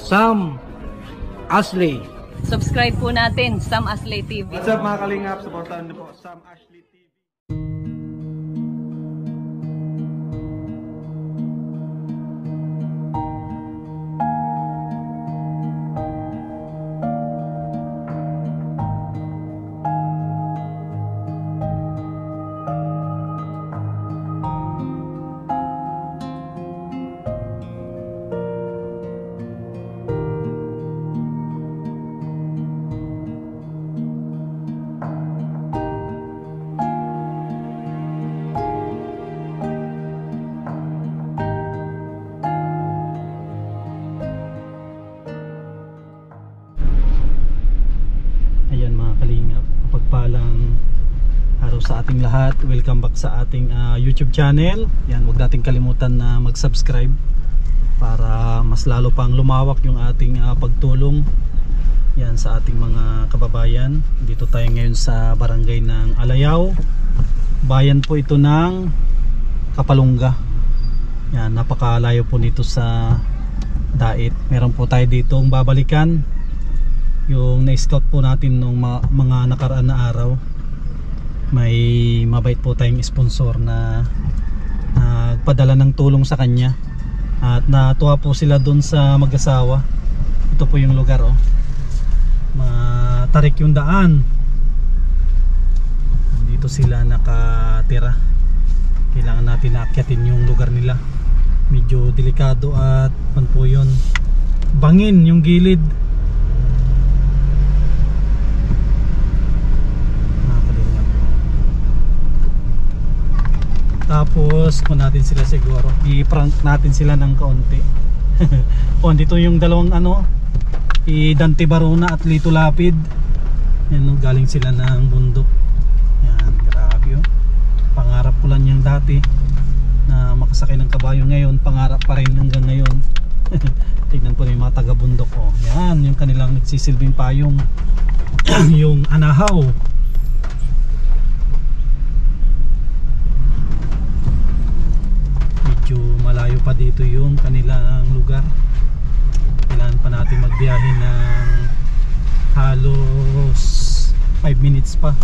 Sam Ashley. Subscribe po natin, Sam Ashley TV. What's up mga kalingap? Supportahan niyo po Sam Ashley TV. Ayan mga kalingap, pagpalang araw sa ating lahat. Welcome back sa ating YouTube channel. Yan, huwag nating kalimutan na mag-subscribe para mas lalo pang lumawak yung ating pagtulong yan sa ating mga kababayan. Dito tayo ngayon sa barangay ng Alayaw. Bayan po ito ng Kapalungga. Yan, napakalayo po nito sa Dait. Meron po tayo dito ang babalikan, yung na-scout po natin nung mga nakaraan na araw. May mabait po tayong sponsor na nagpadala ng tulong sa kanya at natuwa po sila dun sa mag-asawa. Ito po yung lugar, oh. Matarik yung daan. Dito sila nakatira. Kailangan natin naakyatin yung lugar nila. Medyo delikado at pan po yun, bangin yung gilid. Tapos kung natin sila siguro i-prank natin sila ng kaunti. O dito yung dalawang Dante Barona at Lito Lapid. Yan, galing sila ng bundok. Yan, grabe, oh. Pangarap ko lang yung dati na makasakay ng kabayo. Ngayon pangarap pa rin hanggang ngayon. Tignan po na yung mga taga bundok, oh. Yan yung kanilang nagsisilbing payong. Yung anahaw. Malayo pa dito yung kanilang lugar. Kailangan pa natin magbiyahe ng halos 5 minutes pa.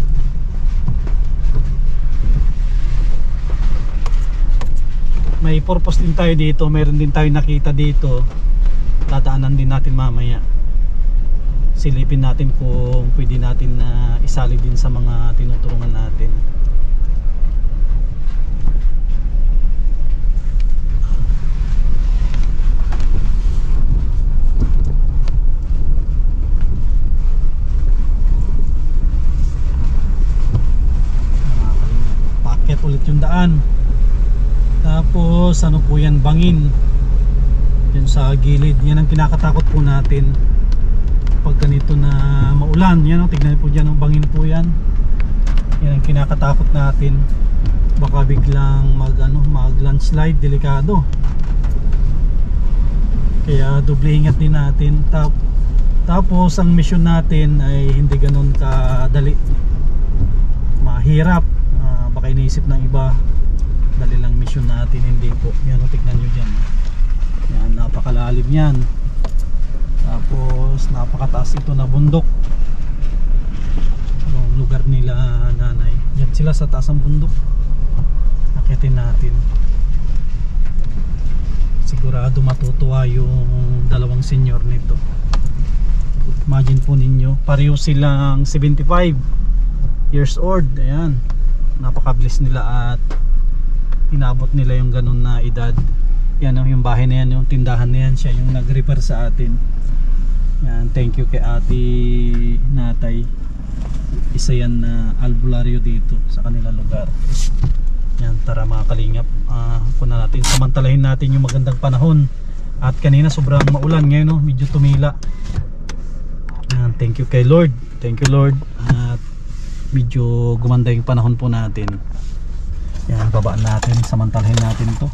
May purpose din tayo dito. Meron din tayo nakita dito. Dadaanan din natin mamaya. Silipin natin kung pwede natin na isali din sa mga tinutulungan natin. Ulit yung daan. Tapos ano po yan, bangin yan sa gilid. Yan ang kinakatakot po natin pag ganito na maulan. Yan, tignan po dyan, bangin po yan. Yan ang kinakatakot natin. Baka biglang mag landslide, delikado. Kaya doble ingat din natin. Tapos ang mission natin ay hindi ganun kadali, mahirap. Baka iniisip ng iba dali lang mission natin, hindi po. Yan, tignan nyo dyan. Yan, napakalalim yan. Tapos napakataas ito na bundok. Yung lugar nila nanay. Yan sila sa taas ng bundok. Akitin natin. Sigurado matutuwa yung dalawang senior nito. Imagine po ninyo, pareho silang 75 years old. Ayan, napakabilis nila at inabot nila yung ganun na edad. Yan, yung bahay na yan, yung tindahan na yan, siya yung nag-repair sa atin. Yan, thank you kay Ate Natay. Isa yan na albularyo dito sa kanilang lugar. Yan, tara mga kalingap, kuna natin, samantalahin natin yung magandang panahon. At kanina sobrang maulan, ngayon medyo tumila. Yan, thank you kay Lord. Thank you Lord. At medyo gumanda yung panahon po natin. Yan, babaan natin, samantalahin natin to.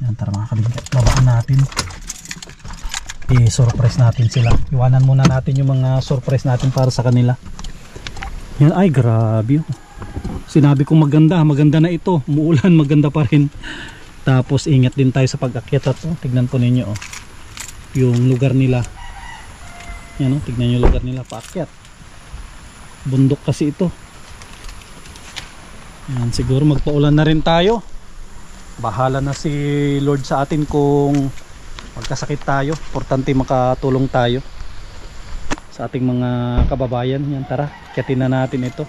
Yan, tara mga kalingap, babaan natin. I-surprise natin sila. Iwanan muna natin yung mga surprise natin para sa kanila. Yan, ay grabe. Sinabi kong maganda, maganda na ito. Umuulan, maganda pa rin. Tapos ingat din tayo sa pag-akyat at tignan po ninyo, yung lugar nila. Yan o, tignan yung lugar nila, paakyat. Bundok kasi ito. Yan, siguro magpaulan na rin tayo. Bahala na si Lord sa atin kung magkasakit tayo. Importante makatulong tayo sa ating mga kababayan. Yan, tara, kyatin na natin ito.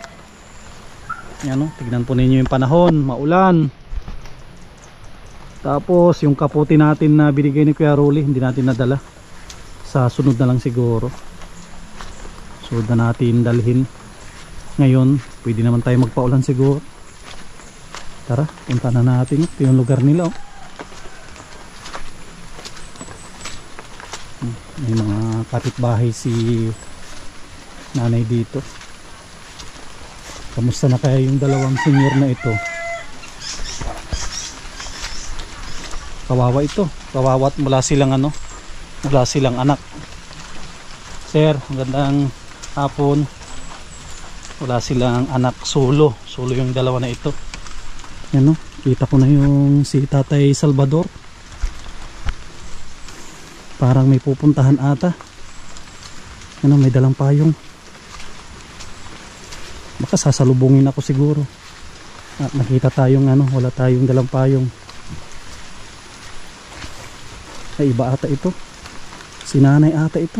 Yan o, tignan po ninyo yung panahon, maulan. Tapos yung kapote natin na binigay ni Kuya Rolly, hindi natin nadala. Sa sunod na lang siguro. Sunod na natin dalhin. Ngayon, pwede naman tayo magpaulan siguro. Tara, punta na natin. Ito yung lugar nila oh. May mga kapitbahay si nanay dito. Kamusta na kaya yung dalawang senior na ito? Kawawa ito. Kawawa at mula silang ano, mula silang anak. Sir, magandang hapon. Wala silang anak, solo yung dalawa na ito. Yan o, kita ko na yung si Tatay Salvador. Parang may pupuntahan ata. Yan o, may dalang payong. Baka sasalubungin ako siguro. At nakita tayong ano, wala tayong dalang payong. Ay, iba ata ito. Si nanay ata ito.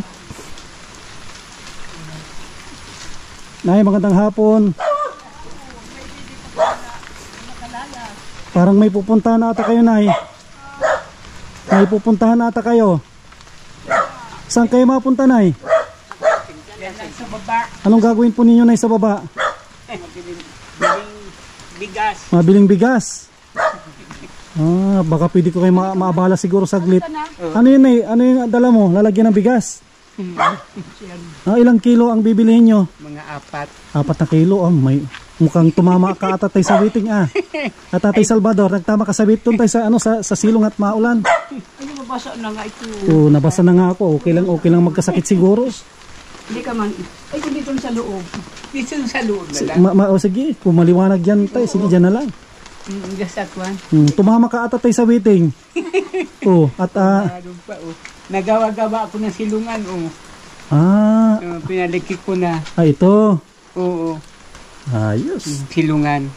Nay, magandang hapon. Parang may pupuntahan ata kayo, Nay. May pupuntahan ata kayo. Saan kayo mapunta, Nay? Sa baba. Anong gagawin po ninyo, Nay, sa baba? Bigas. Mabiling bigas. Ah, baka pwede ko kayo maabala siguro saglit. Ano yun, Nay? Ano yung dala mo? Lalagyan ng bigas? Ilang kilo ang bibilihin nyo? Mga 4. 4 na kilo. May mukhang tumama ka at Tatay sa waiting At Tatay Salvador, nagtama ka sa wait doon tayo sa, ano, sa silong at maulan. Ay, mabasa na nga ito. Oo, nabasa na nga ako. Okay lang magkasakit siguro. Hindi ka man. Ay, kung dito sa loob. Dito sa loob na lang. Sige, kung maliwanag dyan tayo, sige dyan na lang. Just that one. Tumama ka at Tatay sa waiting. At nagawa-gawa ako ng silungan. Pinalikik ko na. Ito. Oo. Ayos. Silungan.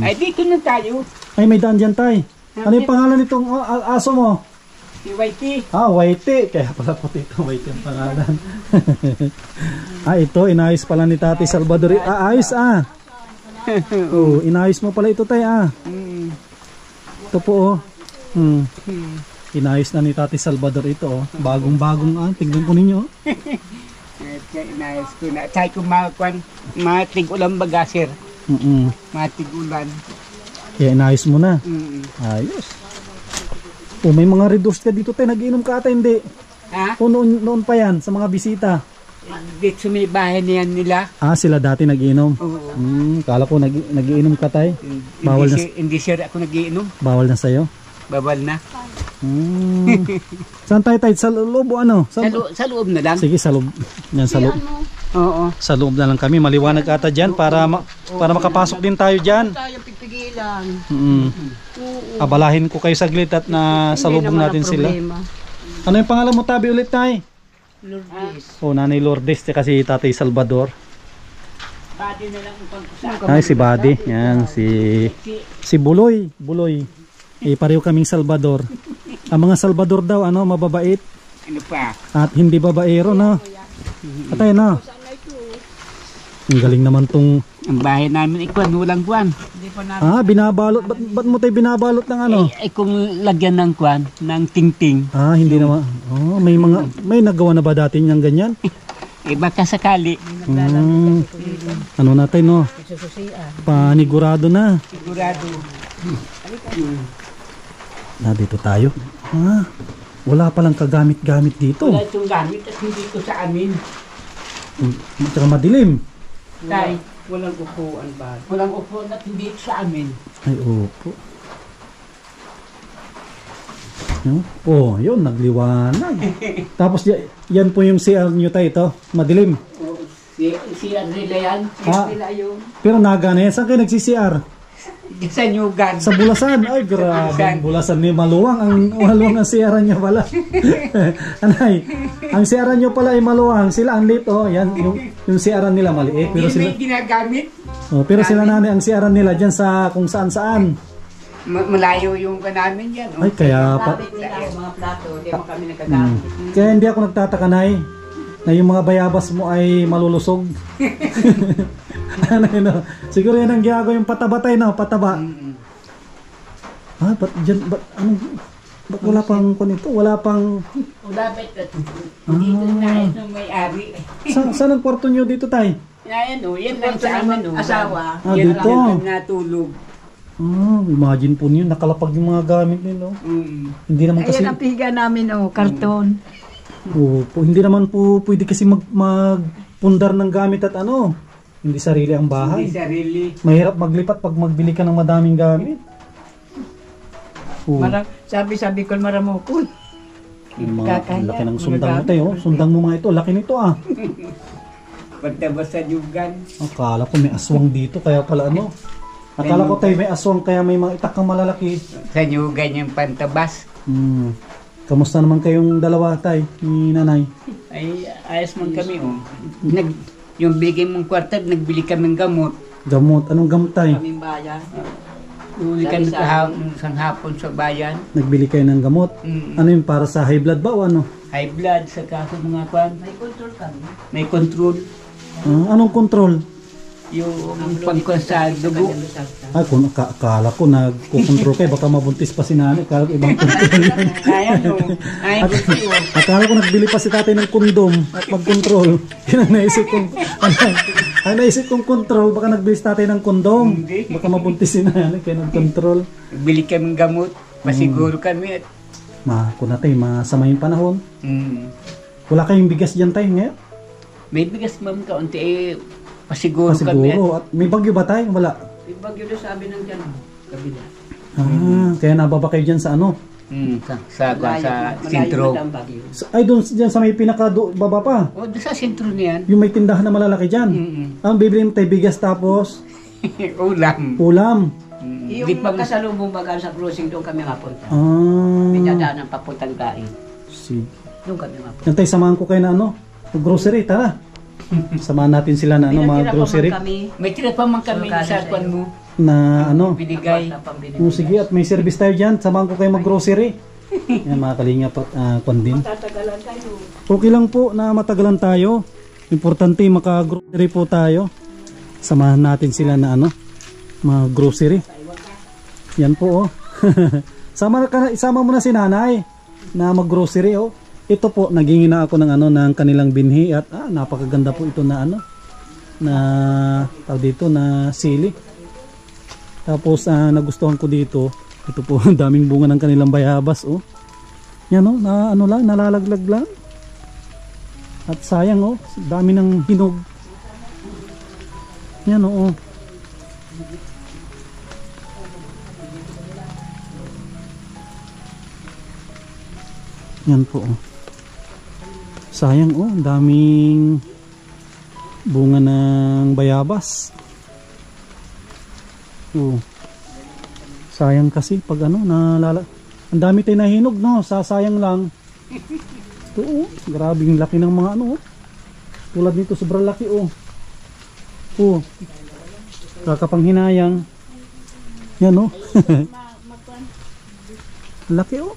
Ay, dito na tayo. Ay, may daan dyan tayo. Ano yung pangalan nitong aso mo? Si Whitey. Whitey. Kaya pala puti ito, Whitey ang pangalan. Ito, inayos pala ni Tatay Salvador. Ayos inayos mo pala ito tayo Ito po inayos na ni Tatay Salvador ito bagong-bagong tignan po ninyo Inayos ko na. Tsaka kung mga tig-ulan baga, sir. Mga tig-ulan. Kaya inayos mo na. Ayos. May mga reduced ka dito tayo. Nag-inom ka ata hindi? Ha? Noon pa yan sa mga bisita. Dito sa may bahay niyan nila. Sila dati nag-inom. Oo. Kala ko nag-iinom ka tayo. Bawal na. Hindi sir ako nag-iinom. Bawal na sa'yo? Bawal na. Saan tayo tayo? Sa loob o ano? Sa loob na lang. Sige, sa loob. Yan, sa loob. Oo. Sa loob na lang kami. Maliwanag ata dyan para makapasok din tayo dyan. Tayo pipigilan. Abalahin ko kayo saglit at sa lubong natin sila. Ano yung pangalan mo, Tabi, ulit tayo? Lourdes. Nanay Lourdes kasi Tatay Salvador. Badi na lang upang Si Badi. Yan, si Buloy. Pareho kaming Salvador. Ang mga Salvador daw, mababait. Ano pa? At hindi babaero, no? Atay, no? Ang galing naman tong... Ang bahay namin, walang kwan. Binabalot. Ba't mo tayo binabalot ng ano? Kung lagyan ng kwan, ng ting-ting. Hindi naman. May nagawa na ba dati niyang ganyan? Baka sakali. Ano natin, no? Panigurado na. Sigurado. Dito tayo. Wala palang kagamit-gamit dito. Wala itong gamit at hindi ito sa amin. Tsaka madilim. Tay, walang upuan ba? Walang upuan at hindi ito sa amin. Ay, opo. Yun, nagliwanag. Tapos yan po yung CR nyo tayo ito. Madilim. Si nila yan. Nila yun. Pero naga na yan. Saan kayo nagsi-CR? Sa Nyugan. Sa Bulasan. Ay, grabe. Bulasan. Bulasan ni Maluwang. Maluwang ang siyaran niya pala. Anay, ang siyaran niyo pala ay Maluwang. Sila ang late, oh. Yan, yung siyaran nila maliit. Pero Hindi sila, may ginagamit. oh, pero sila nanay, ang siyaran nila dyan sa kung saan-saan. Malayo yung namin yan. Ay, kaya pa. Mga plato, di mo kami nagagamit. Kaya hindi ako nagtataka, Nay, na yung mga bayabas mo ay malulusog. Ano yun, no? Siguro yan ang ginagawa yung patabatay, no? Pataba. Ah, ba't dyan, ba't wala pang kunito? Wala pang... Dapat dito na yung may-ari. Saan ang kwarto nyo dito, Tay? Yan o, yan lang sa amin o. Asawa. Ah, Yan dito. lang natulog. Ah, imagine po niyo, nakalapag yung mga gamit nyo, no? Hindi naman kasi... Ayan ang piga namin, oh, karton. Hindi naman po pwede kasi magpundar ng gamit at ano. Hindi sarili ang bahay. Hindi sarili. Mahirap maglipat pag magbili ka ng madaming gamit. Sabi ko maramukul. Yung mga laki ng sundang mo tayo. Sundang mo mga ito. Laki nito ah. Pagtabas sa Nyugan. Akala ko may aswang dito. Kaya pala ano. Akala ko tayo may aswang kaya may mga itak kang malalaki. Sa Nyugan yung pantabas. Kamusta naman kayong dalawa tay ni nanay? Ay, ayos man kami o. Yung bigay mong kwarta, nagbili kaming gamot. Gamot? Anong gamot tay? Kaming bayan. Uli kami isang hapon sa bayan. Nagbili kayo ng gamot? Ano yung para sa high blood ba o ano? High blood, sa kaso mga kwan. May control kami. May control. Anong control? Yung pagkwan sa dugo. Ay, kung akala ko nagkukontrol kayo, baka mabuntis pa si nanay. Akala ko ibang control yan. Akala ko nagbili pa si tatay ng kondom at mag-control. Yun ang naisip kong, ang naisip kong control, baka nagbili si tatay ng kondom. Baka mabuntis si nanay, kaya nag-control. Bili kaming gamot, masiguro kami. Kung natay, masama yung panahon. Wala kayong bigas dyan tayo ngayon? May bigas ma'am kaunti eh. Pasiguro kami. At may bagyo ba tayo? Wala. May bagyo na sabi ng dyan, kabila. Kaya nababa kayo dyan sa ano? Sa sentro. Ay, doon dyan sa may baba pa. O, doon sa sentro niyan. Yung may tindahan na malalaki dyan. Ang bibili mo tayo bigas tapos? Ulam. Yung kasalubong bagal sa cruising, doon kami mapunta. May dadaan ng papuntang kain. Sige. Doon kami mapunta. Yan tayo, samahan ko kayo na ano? Grocery, tara. Samahan natin sila na ano, mga grocery. May tira pa man kami sa kwan mo. Na ano? Binigay. Sige, at may service tayo dyan. Samahan ko kayo mag-grocery. Yan mga kalingap at kwan din. Tatagalan tayo. Okay lang po na matagalan tayo. Importante maka-grocery po tayo. Samahan natin sila na ano, mga grocery. Yan po oh. Isama mo na si nanay na mag-grocery oh. Ito po, nagingin na ako ng ano ng kanilang binhi at napakaganda po ito na ano na tawag dito na sili. Tapos nagustuhan ko dito, ito po daming bunga ng kanilang bayabas oh. Yan oh, na ano lang, nalalaglag lang. At sayang oh, dami ng hinog. Yan oh. Yan po oh. Sayang oh, daming bunga ng bayabas. Oh. Sayang kasi pag ano ang dami tayo nahinog no, sasayang lang. Ito oh, grabing laki ng mga ano oh. Tulad nito sobrang laki oh. Oh. Kakapanghinayang. Yan oh. Laki oh.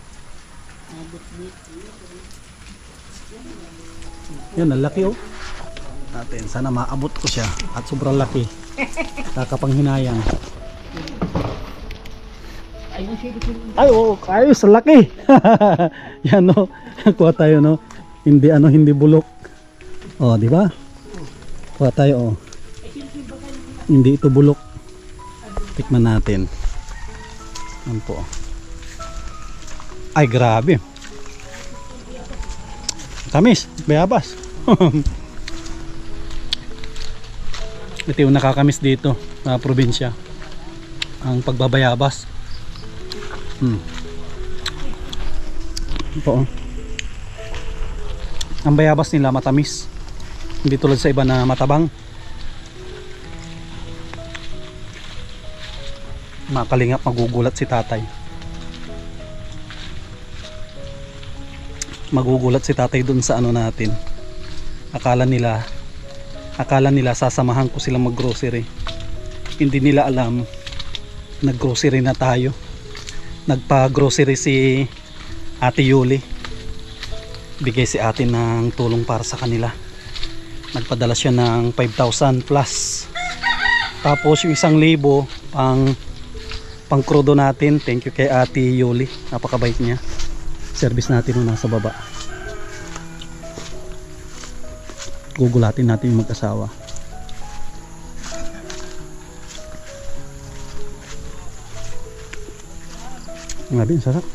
Yan, ang laki oh. Natin, sana maabot ko siya. At sobrang laki. Kakapanghinayang. Ay, oh, ayos, laki. Yan oh. Kuha tayo no. Hindi bulok. Oh, di ba? Kuha tayo oh. Hindi ito bulok. Tikman natin. Yan po. Ay, grabe. Tamis, bayabas. Ito yung nakakamis dito sa probinsya. Ang pagbabayabas. Ito. Ang bayabas nila matamis. Hindi tulad sa iba na matabang. Mga kalingap, magugulat si tatay. Magugulat si tatay dun sa ano natin. Akala nila sasamahan ko silang mag grocery. Hindi nila alam nag grocery na tayo. Nagpa grocery si Ate Yuli. Bigay si ate ng tulong para sa kanila. Nagpadala siya ng 5,000 plus. Tapos yung 1,000 pang krudo natin. Thank you kay Ate Yuli, napakabait niya. Service natin nung nasa baba. Gugulatin natin yung mag-asawa. Grabe, ang sarap.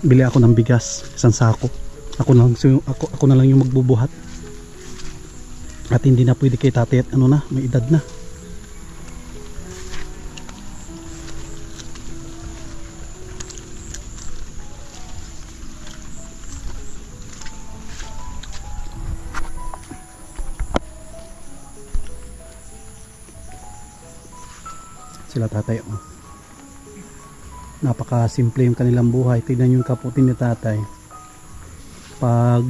Bili ako ng bigas, isang sako. Ako na lang yung magbubuhat. At hindi na pwede kay tatay at ano na, may edad na. Sila tatay, oh. Napaka-simple yung kanilang buhay. Tignan yung kaputi ni tatay. Pag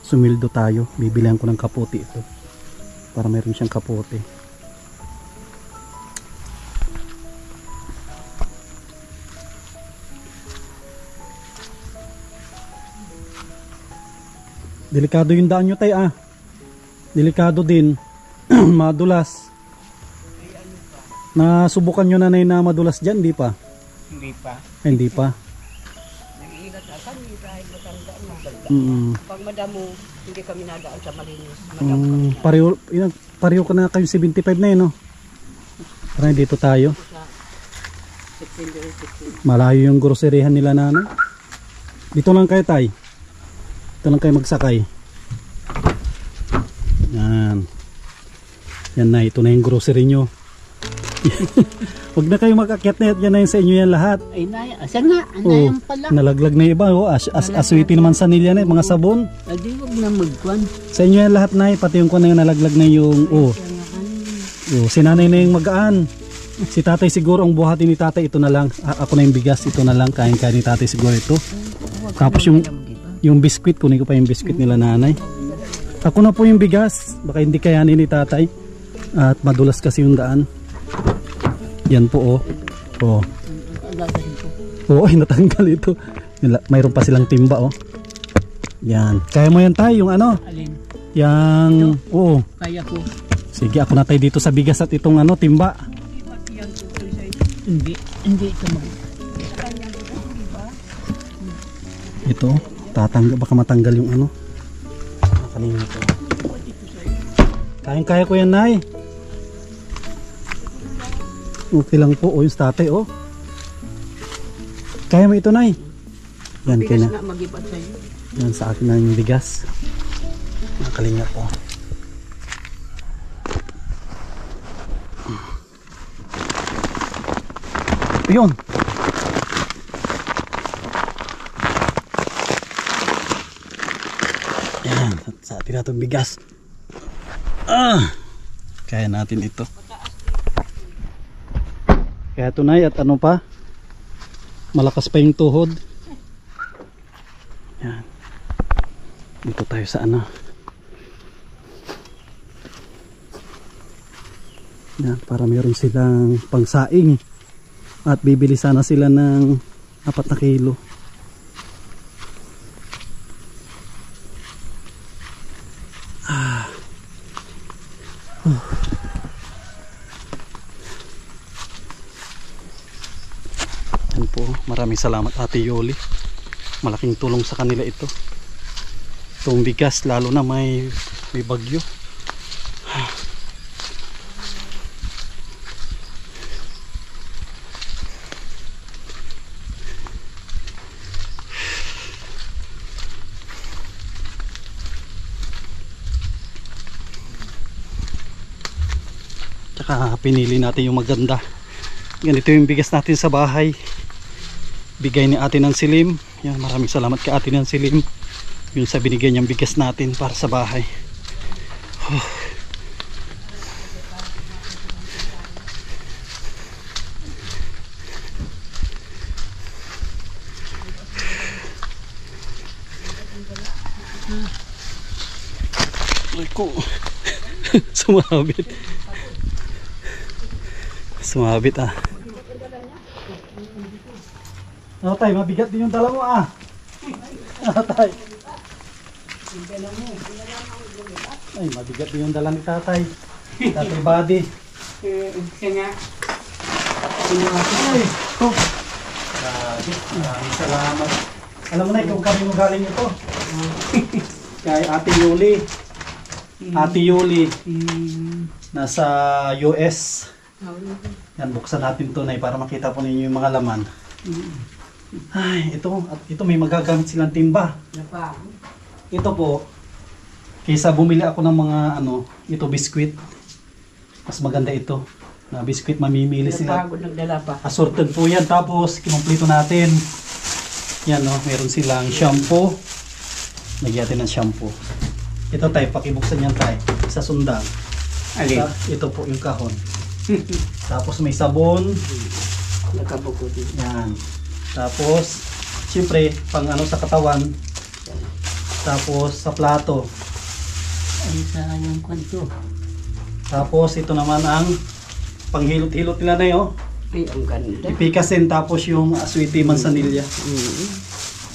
sumildo tayo, bibilihan ko ng kaputi ito para mayroon siyang kaputi. Delikado yung daan nyo, tay, ah. Delikado din. Madulas. Nasubukan nyo na madulas dyan, di pa? Hindi pa. Hindi pa. Nag-iingat na kami kahit matanda na. Pag madamo, hindi kami nadaan sa malinis. Pareho ka na kayo 75 na yun, no? Parang dito tayo. Malayo yung groceryhan nila, nanay. Dito lang kayo, tay. Dito lang kayo magsakay. Yan. Yan na, ito na yung grocery nyo. Huwag na kayo mag-akyat na yan na yun sa inyo yan lahat. Ay, asa nga, anayang pala. Nalaglag na iba, oh. Aswiti naman sa nilya na, mga sabon. Adi, huwag na magkwan. Sa inyo yan lahat na, pati yung na yung nalaglag na yung, si nanay na yung magaan. Si tatay siguro, ang buhatin ni tatay, ito na lang. Ako na yung bigas, ito na lang. Kain-kain ni tatay siguro ito. Tapos yung biskwit, kunin ko pa yung biskwit nila nanay. Ako na po yung bigas, baka hindi kayanin ni tatay. At madulas kasi yung daan. Yan po, oh. Oh. Oo, natanggal ito. Mayroon pa silang timba, oh. Yan. Kaya mo yan tayo, yung ano? Alin? Yang, oo. Kaya ko. Sige, ako na tayo dito sa bigas at itong ano, timba. Hindi ito mag... Ito, baka matanggal yung ano. Kanina ito. Kaya ko yan, nay. Okay lang po, yung tatay, oh. Kaya mo ito, nay. Yan, Bigas kina. na mag-ipat sa'yo. Yan, sa akin na yung bigas. Nakalinga po. Ayun. Yan, sa atin na itong bigas. Kaya natin ito. Kaya tunay at ano pa, malakas pa yung tuhod. Yan. Dito tayo sa ano. Yan, para meron silang pangsaing. At bibili sana sila ng 4 na kilo. Yan po, maraming salamat Ate Yoli. Malaking tulong sa kanila ito. Itong bigas, lalo na may bagyo. Tsaka pinili natin yung maganda. Ganito yung bigas natin sa bahay. Bigay ni Ate ng Silim. Yan, maraming salamat kay Ate ng Silim. Yun sa binigay niyang bigas natin para sa bahay. Ay ko. Sumabit. Sumabit ah. Ano tay, mabigat din yung dala mo ah. Ano tay? Ay, mabigat din yung dala ni tatay. Tatay body. Kasi nga, Ay, oh. Grabe, maraming salamat. Alam mo na kung kami mo galing ito. Kay Ate Yuli. Ate Yuli. Nasa US. Yan, buksan natin ito na para makita po ninyo yung mga laman. Ay, ito may magagamit silang timba. Ito po, kaysa bumili ako ng mga ito biskwit. Mas maganda ito. Na biskwit mamimili sila. napagod nagdala pa. Assorted po yan. Tapos, kinumpleto natin. Yan, no? Meron silang shampoo. Nagyan natin ng shampoo. Ito tayo, pakibuksan yan tayo. Sa sundang. Alin? Ito po yung kahon. Tapos may sabon. Nakabukod din. Yan. Tapos, siyempre, pang sa katawan. Tapos, sa plato. Ay, sayang kwanto. Tapos, ito naman ang panghilot-hilot nila na yun. Ay, ang ganda. Ipikasin, tapos yung sweetie manzanilla.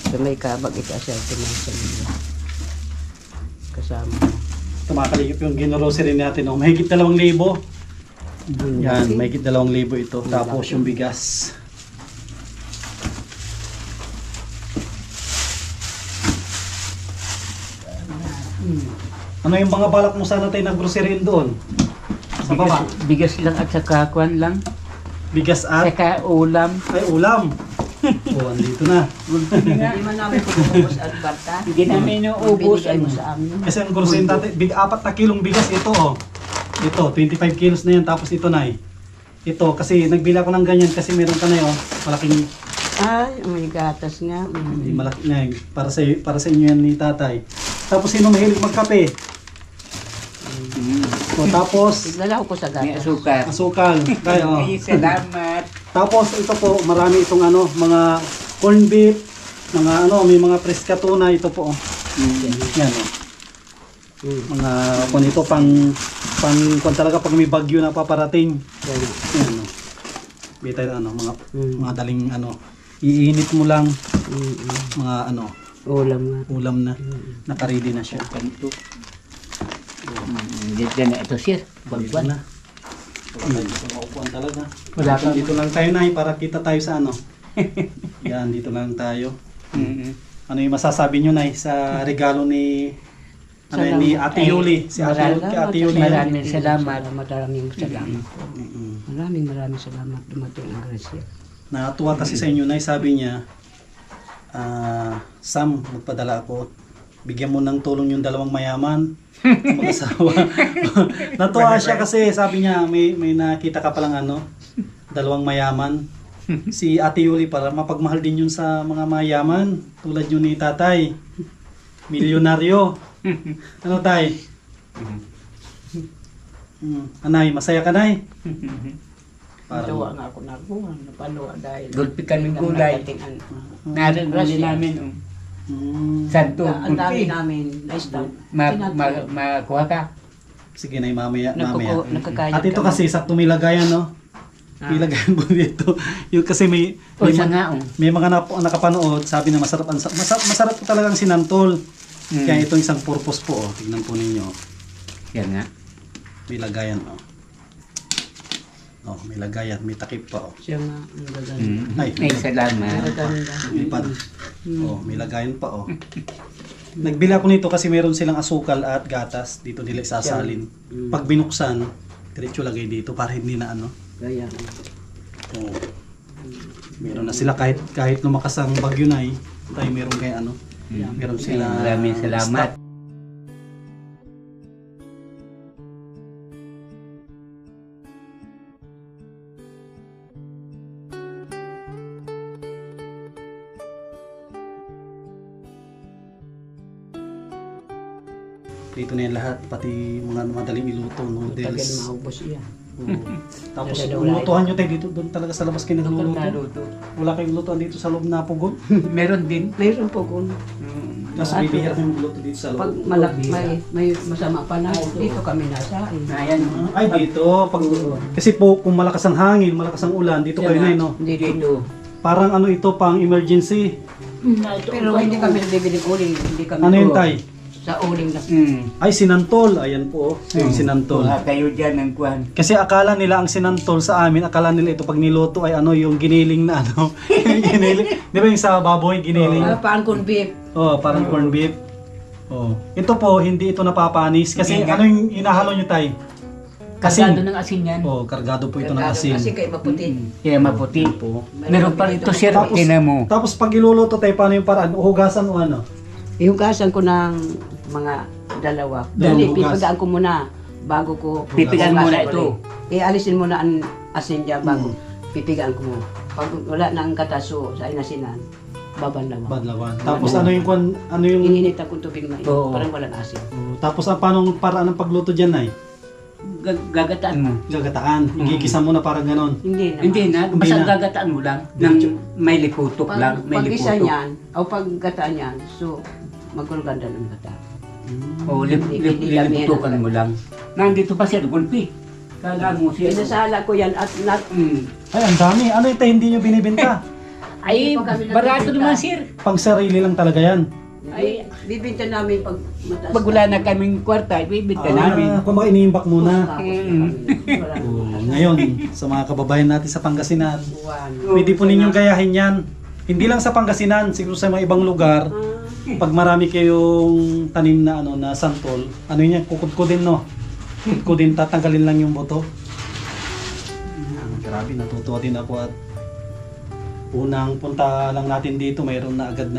So, may kabag ito siya sa nila. Kasama. Tumakaligip yung ginorocery natin. Oh. Mahigit 2,000. Yan, mahigit 2,000 ito. Tapos yung bigas. Ano yung mga balak mo sana tayo nag-grocery doon? Sa baba? Bigas lang at saka kwan lang. Bigas at? Saka ulam. Ay, ulam. Oh, andito na. Hindi man namin pupupos at bata. Hindi namin inuubos. Binigay mo sa amin. Kasi ang grocery natin, 4 na kilong bigas ito oh. Ito, 25 kilos na yan. Tapos ito na eh. Ito, kasi nagbili ako ng ganyan kasi meron ka na yun. Malaking, Ay, may gatas nga. hindi malaki na yun. Para sa inyo yan ni tatay. Tapos sino mahilig magkape? O, tapos, Iglalaw ko sa May gatas. asukar. asukal. Tayo. Ay, salamat. Tapos ito po, marami itong mga corn beef, mga may mga preska tuna ito po. Yan oh. Mga kung ito kung talaga pag may bagyo na paparating. Yan oh. Bita mga daling iinit mo lang mga Ulam nga. ulam na naka-ready na siya. Dito na ito siya. Dito na. Maupuan talaga. Wala kang- Dito lang tayo na para kita tayo sa Yan, dito lang tayo. Ano yung masasabi nyo na sa regalo ni ni Ate Yuli? Si Ate Yuli. Maraming salamat. Maraming salamat. Maraming salamat. Dumating ang grasya. Natuwa kasi sa inyo na sabi niya, Sam, magpadala ako. Bigyan mo ng tulong yung 2 mayaman. Mag-asawa. Natuwa siya kasi sabi niya may nakita ka palang 2 mayaman. Si Ate Yuli para mapagmahal din yun sa mga mayaman. Tulad yun ni tatay. Milyonaryo. Ano tay? Anay, masaya ka nay? Natuwa nga ako nakuha. Napaluwa dahil. Gulpi kaming gulay. Naragras namin. Santo. Ang dami namin. Nice lang. Makuha ka. Sige nay, mamaya. Nakakayod At ito kasi sakto may lagayan no? May lagayan po dito. Yung kasi may mga nakapanood, sabi na masarap po talagang sinantol. Kaya ito isang purpose po oh. Tignan po ninyo. Yan nga. May lagayan oh. Oh, may lagayan, may takip pa oh. Siya nga. Ang gaganda. Ay, salamat. Gaganda. May pad. Oh, may lagayan pa oh. Nagbili ako nito kasi meron silang asukal at gatas. Dito nila isasalin. Pag binuksan, diretso lagay dito para hindi na Gaya. Oh. Meron na sila kahit lumakas ang bagyo na tayo meron kay meron sila Maraming salamat. Prito na yan lahat, pati mga madaling iluto, Tagal noodles. maubos iya. Oo. Tapos Dalawa yung lutuhan nyo tayo dito, doon talaga sa labas kayo nagluluto. Naluto. Wala kayong lutuan dito sa loob na pugon. Meron din. Mayroon po kung Kasi bibihira kami magluto dito sa Pag loob. may masama pa na, dito kami nasa. Ayan. Ay, dito. Pag, kasi po, kung malakas ang hangin, malakas ang ulan, dito kayo na, no? Dito. Parang ano ito, pang emergency. Pero hindi kami nagbibili uling. Hindi kami. Ano yun, tay? Sa uling na. Ay, sinantol. Ayan po, yung sinantol. Kuha kayo dyan ng kuhan. Kasi akala nila ang sinantol sa amin, akala nila ito pag niluto ay ano, yung giniling na ano. Yung giniling. Di ba yung sa baboy, giniling? Paan kung beef. Oh, parang corned beef. Oh. Ito po, hindi ito napapanis. Kasi ano yung inahalo nyo, tay? Kasado ng asin yan. Oh, kargado po ito ng asin. Kasi kayo maputi. Kaya maputi. Po. Meron pa ito sir, Tapos- tinan mo. Tapos pag iluluto tayo, paano yung paraan? Uhugasan o ano? Ihugasan ko ng mga dalawa. Dalawang Dali, hugas. pipigaan ko muna bago ko Pipigaan hugasan muna ulit. ito. Ialisin muna ang asin dyan bago pipigaan ko muna. Pag wala nang kataso sa inasinan, babanlawan. Badlawan. Tapos ano yung Ininit akong tubig na Oo. parang walang asin. oh, tapos paano paraan ng pagluto diyan ay? Gagataan mo. Gagataan. Igigisa mo na parang ganon. Hindi naman. Hindi na, Hindi basta na. gagataan mo lang. Nang may liputok lang. May Pag isa liputok. niyan, o pag gataan niyan, so magkulganda ng gata. O liputokan mo lang. Nandito pa sir, gulpi. Kala mo sir. Pinasala ko yan at not, Ay, ang dami. Ano ito hindi nyo binibenta? Ay, Hindi pa kami barato nagbibenta. naman sir. Pang sarili lang talaga yan. ay bibinta namin pag mataas. Pag wala na kaming kwarta, ibibigta namin. Kung baka iniimbak muna. Wala. Oh, ngayon, sa mga kababayan natin sa Pangasinan, Buwan. pwede po ninyong gayahin yan. Hindi lang sa Pangasinan, siguro sa mga ibang lugar, pag marami kayong tanim na ano na santol, ano yun, kukudkudin no. Kukudkudin, tatanggalin lang yung buto. Grabe, natutuwa din ako at unang punta lang natin dito, mayroon na agad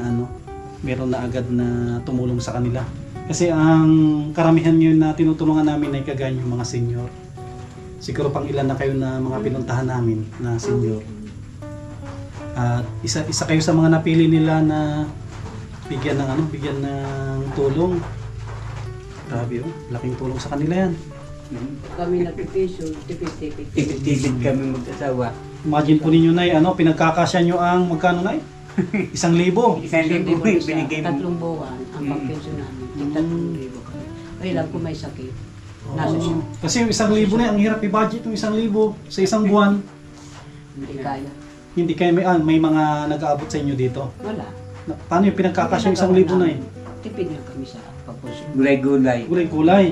na tumulong sa kanila. Kasi ang karamihan yun na tinutulungan namin ay kagaya yung mga senior. Siguro pang ilan na kayo na mga pinuntahan namin na senior. At isa kayo sa mga napili nila na bigyan ng tulong. Grabe oh, laking tulong sa kanila yan. Kami nagpipiso, tipid-tipid. Tipid-tipid kami mag-asawa. Imagine po ninyo na pinagkakasya nyo ang magkano na 1,000. 1,000 binigay mo. Tatlong buwan ang pagpension namin. 3,000 kami. Kaya lang kung may sakit, nasa siya. Kasi yung 1,000 na, ang hirap i-budget yung 1,000 sa isang buwan. Hindi kaya. Hindi kayo may mga nag-aabot sa inyo dito. Wala. Paano yung pinagkakasya yung 1,000 na Tipid nga kami sa pagpension. Gulay-gulay. Kulay-kulay.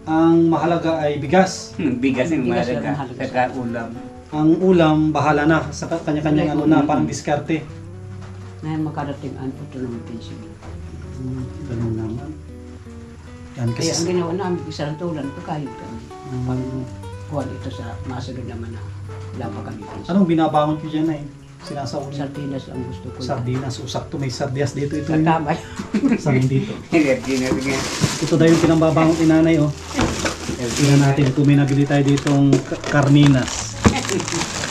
Ang mahalaga ay bigas. Bigas ang Bigas ang mahalaga. mahalaga. Saka ulam. Ang ulam, bahala na sa kanya-kanyang ano na, parang diskarte. Ngayon makarating ang ito ng pension. Ganun naman. Yan Kaya ang kasi ginawa namin, isang tulan, pagkahit kami. Pag kuha dito sa masunod naman na wala pa kami pension. anong binabangon ko dyan ay sinasawon niya. Sardinas ang gusto ko. Sardinas, usakto may sardinas dito. Ito yung Katamay. sardinas dito. Ginabigyan. Ito daw yung pinambabangon ni nanay oh. Tingnan natin kung may nabili tayo ditong karninas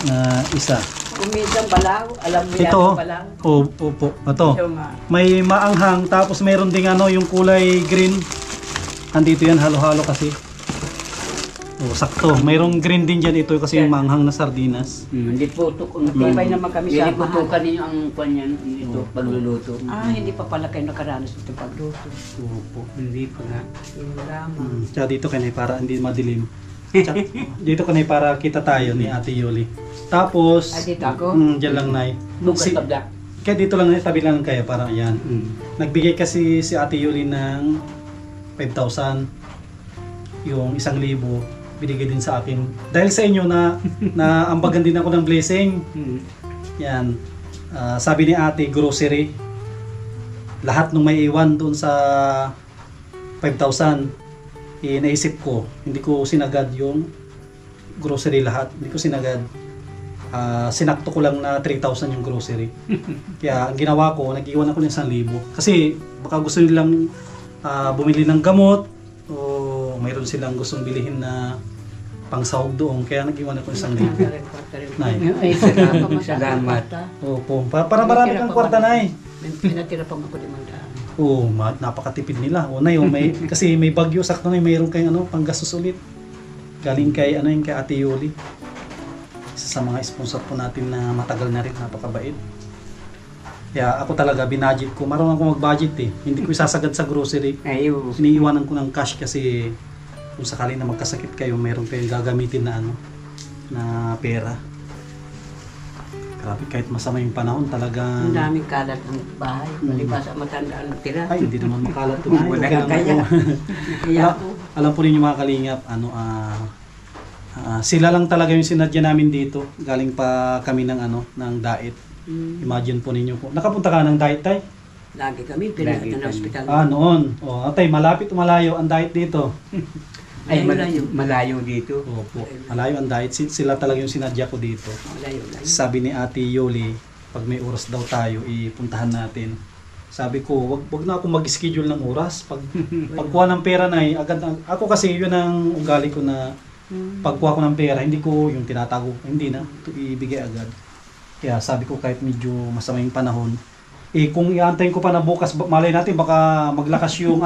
na isa. Kumitang balaw, alam mo yan Ito, ang balaw. opo, ito. Yung nga. May maanghang, tapos mayroon ding ano, yung kulay green. Andito yan, halo-halo kasi. Oh, sakto. Mayroong green din dyan ito kasi yung maanghang na sardinas. Hindi putok. Matibay naman kami sa Hindi putukan ninyo ang kanyan ito pagluluto. Hindi pa pala kayo nakaranas ito pagluto. Opo. Hindi pa nga. Yung lamang. Tsaka dito kanay para hindi madilim. Tsaka, dito kanay para kita tayo ni Ate Yoli. Tapos, Ay, dito ako? dyan lang nay. Bukas tabla. Kaya dito lang tabi lang kayo para yan. Nagbigay kasi si Ate Yoli ng 5,000. Yung 1,000 binigay din sa akin. Dahil sa inyo na naambagan din ako ng blessing. Yan. Sabi ni Ate, grocery. Lahat nung may iwan doon sa 5,000, naisip ko, hindi ko sinagad yung grocery lahat. Hindi ko sinagad. Sinakto ko lang na 3,000 yung grocery. Kaya ang ginawa ko, nag-iwan ako ng 1,000. Kasi baka gusto nilang bumili ng gamot o mayroon silang gustong bilihin na pangsahog doon. Kaya nag-iwan ako ng 1,000. Nay. Ay, Salamat. Opo. Para marami kang kwarta, Nay. Pinatira pa ako 500. Oo, napakatipid nila. O Nay, kasi may bagyo, sakto na mayroon kayong panggastos ulit. Galing kay kay Ate Yoli. Isa sa mga sponsor po natin na matagal na rin, napakabait. Kaya ako talaga, binudget ko. Marunong ako mag-budget eh. Hindi ko isasagad sa grocery. Ayo. Iniiwanan ko ng cash kasi kung sakali na magkasakit kayo, meron kayong gagamitin na na pera. Grabe, kahit masama yung panahon, talagang... Ang daming kalat ng bahay. Malipas ang matandaan na tira. Ay, hindi naman makalat ito. Ay, Wala okay lang kaya. ako. Kaya ako. Alam po ninyo mga kalingap, sila lang talaga yung sinadya namin dito. Galing pa kami ng ng diet. Imagine po ninyo po. Nakapunta ka ng diet, tay? Lagi kami, Lagi pinagatan kami. ng ospital. Noon. O, tay, malapit o malayo ang diet dito? Ay, Malayo. malayo dito. Opo, malayo ang diet. Sila talaga yung sinadya ko dito. Malayo. Sabi ni Ate Yoli, pag may oras daw tayo, ipuntahan natin. Sabi ko, wag na ako mag-schedule ng oras. Pagkuha ng pera na ako kasi yun ang ugali ko na pagkuha ko ng pera, hindi ko yung tinatago, hindi na, ito ibigay agad. Kaya sabi ko kahit medyo masama yung panahon, kung iantayin ko pa na bukas, malay natin baka maglakas yung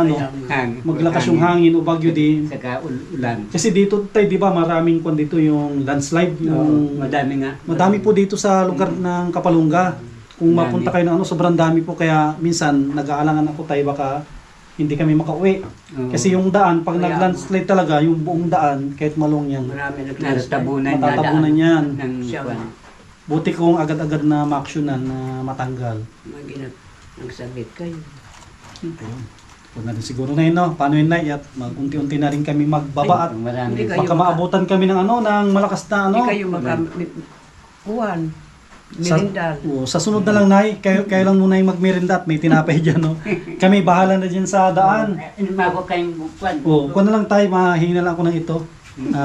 maglakas yung hangin o bagyo din. Saka ulan. Kasi dito tayo, di ba, maraming kwan dito yung landslide, yung Madami nga. madami po dito sa lugar ng Kapalungga. Kung Dami. mapunta kayo ng sobrang dami po, kaya minsan nag-aalangan ako tayo baka hindi kami makauwi. Oo. Kasi yung daan, pag Kaya- nag-landslide talaga, yung buong daan, kahit malong yan, Marami Natatabunan matatabunan yan. ng Siya. kwan. Buti kong agad-agad na maaksyonan na matanggal. Nagsabit kayo. Ayun. Huwag natin siguro na yun, no? Paano yun, Nay? At mag-unti-unti na rin kami magbaba at Marami. Hindi baka maabutan kami ng ng malakas na Hindi kayo Juan, Mirindal. Sa sunod na lang, Nay, kayo lang muna yung magmerinda at may tinapay dyan, no? Kami bahala na dyan sa daan. Mago kayong kwan. Kuha na lang tayo, mahingi na lang ako ng ito.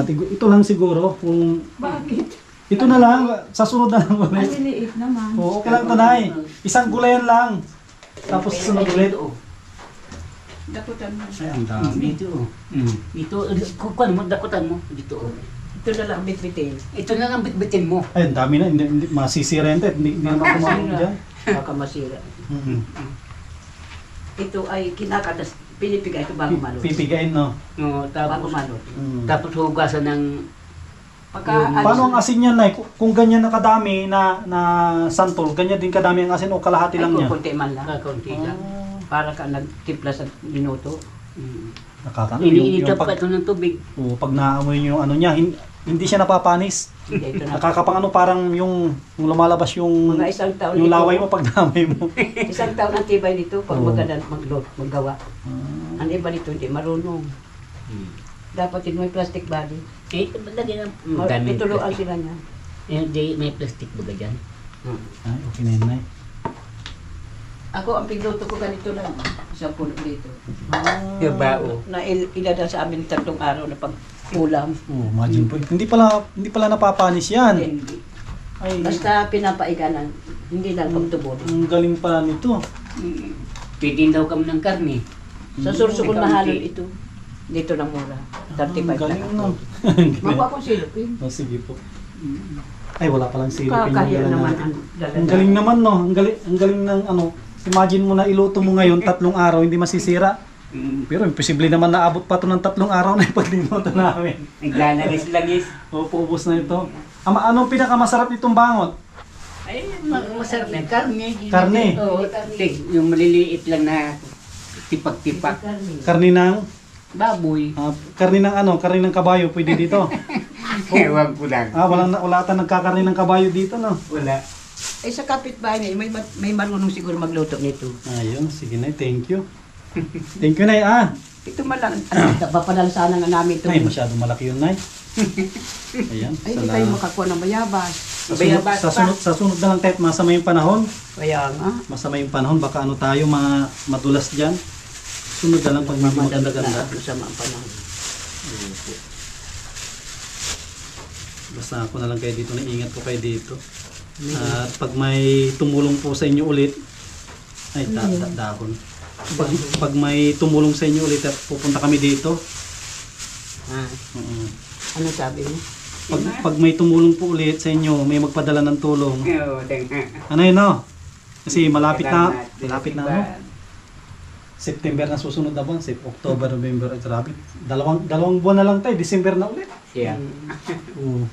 Ito lang siguro, kung... Bakit? Ito na lang, sa sunod na lang ulit. Maliliit naman. Okay lang ito, Nay. Isang gulayan lang. Tapos sunod ulit. Dakutan mo. Ay, ang dami. Dito. Dito. Kwan mo, dakutan mo. Dito. Ito na lang bitbitin. Ito na lang bitbitin mo. Ay, ang dami na. Hindi masisira yun. Hindi naman kumakain dyan. Baka masira. Ito ay kinakadas, pinipigay ito bago malot. Pipigain, no? No, Bago tapos malot. tapos hugasan ng Paano ang asin yan, Nay? Kung ganyan na kadami na santol, ganyan din kadami ang asin o kalahati lang niya? Kunti man lang. kakunti lang. Para ka nagtimpla sa minuto. Nakakano. Iniinitap pag, pa ito ng tubig. pag naamoy niyo yung niya, hindi siya napapanis. Hindi ito na. Nakakapang parang yung lumalabas yung Mga isang taon yung ito. laway mo pag namoy mo. Isang taon ang tibay nito pag Oo. maggawa. Ang iba nito hindi marunong. Dapat din may plastic body. Lagyan ng dami. Tutuluan sila niya. Hindi, may plastic ba dyan? Ay, okay na yun, Nay. Ako ang pigluto ko ganito lang. Isang puno dito. Yung bao. Na iladal sa amin 3 araw na pag-ulam. Imagine po. Hindi pala napapanis yan. Hindi. Ay, Basta pinapaiganan. Hindi lang pagtubod. ang galing pala nito. Pwede daw kami ng karne. Sa sursukon Ikaw, mahalon hindi. ito. Dito na mura. 35 Ang galing lang. no. Makuha ko silupin. Sige po. Ay, wala palang silipin yung Kakahiya dala naman natin. ang Ang dala. galing naman, no? Ang galing ng imagine mo na iluto mo ngayon 3 araw, hindi masisira. Pero imposible naman naabot pa to ng 3 araw na ipaglimutan namin. Naglalagis-lagis. Opo, ubos na ito. Anong pinakamasarap nitong bangot? Ay, masarap na karne. Karne? Oo, yung maliliit lang na tipak-tipak. Karne ng Baboy. karne ng kabayo pwede dito. Ewan ko lang. Wala ata nagkakarne ng kabayo dito, no? Wala. Eh sa kapitbahay niya, may marunong siguro magluto nito. Ayun, sige na, thank you. Thank you, Nay. Ito man lang. Papadala sana nga namin ito. Ay, masyadong malaki yun, Nay. Ayan. Ay, hindi kayo makakuha ng bayabas. Sa sunod na lang, Tet, masama yung panahon. Kaya nga. Masama yung panahon, baka tayo madulas dyan. Sunod na lang pag medyo maganda-ganda. Masama ang panahon. Basta ako na lang kayo dito, naingat ko kayo dito. At pag may tumulong po sa inyo ulit, ay dahon. Pag may tumulong sa inyo ulit at pupunta kami dito, Ano sabi mo? pag may tumulong po ulit sa inyo, may magpadala ng tulong. Oo, tanga. Ano yun, no? Kasi malapit na Salamat. ano? September na susunod na buwan, October, November, at grabe. Dalawang buwan na lang tayo, December na ulit. Siya. Oo.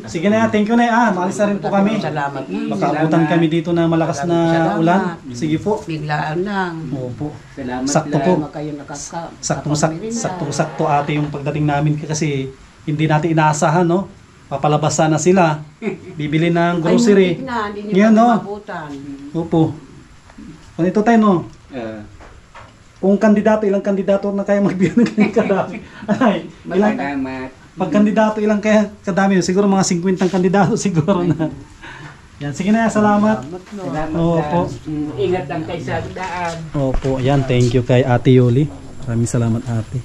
Sige na, thank you na. Maalis na rin po kami. Salamat. Baka abutan kami dito na malakas na Salamat. ulan. Sige po. Biglaan lang. Opo. Salamat Sakto lang. po. Kayo Sakto ate yung pagdating namin kasi hindi natin inaasahan, no? Papalabas sana sila. Bibili ng grocery. Hindi Ngayon, niyo no? mabutan. Opo. Ganito tayo, no? Kung ilang kandidato na kaya magbigay ng ganyan kadami? Ay, Salamat. pag kandidato, ilang kaya kadami? Siguro mga 50 kandidato siguro na. Yan, sige na, salamat. Salamat Opo. lang. Ingat lang kayo sa daan. Opo, yan, thank you kay Ate Yoli. Maraming salamat, ate.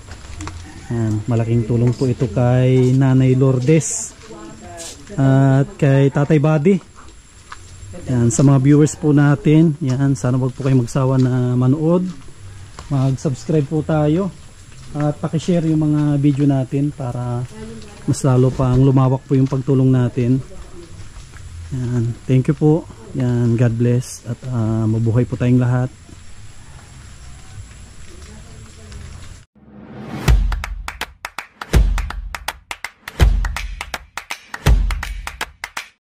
Yan, malaking tulong po ito kay Nanay Lourdes at kay Tatay Buddy. Yan, sa mga viewers po natin, yan, sana wag po kayo magsawa na manood. Mag-subscribe po tayo at paki-share yung mga video natin para mas lalo pang lumawak po yung pagtulong natin. Yan, thank you po. Yan, God bless at mabuhay po tayong lahat.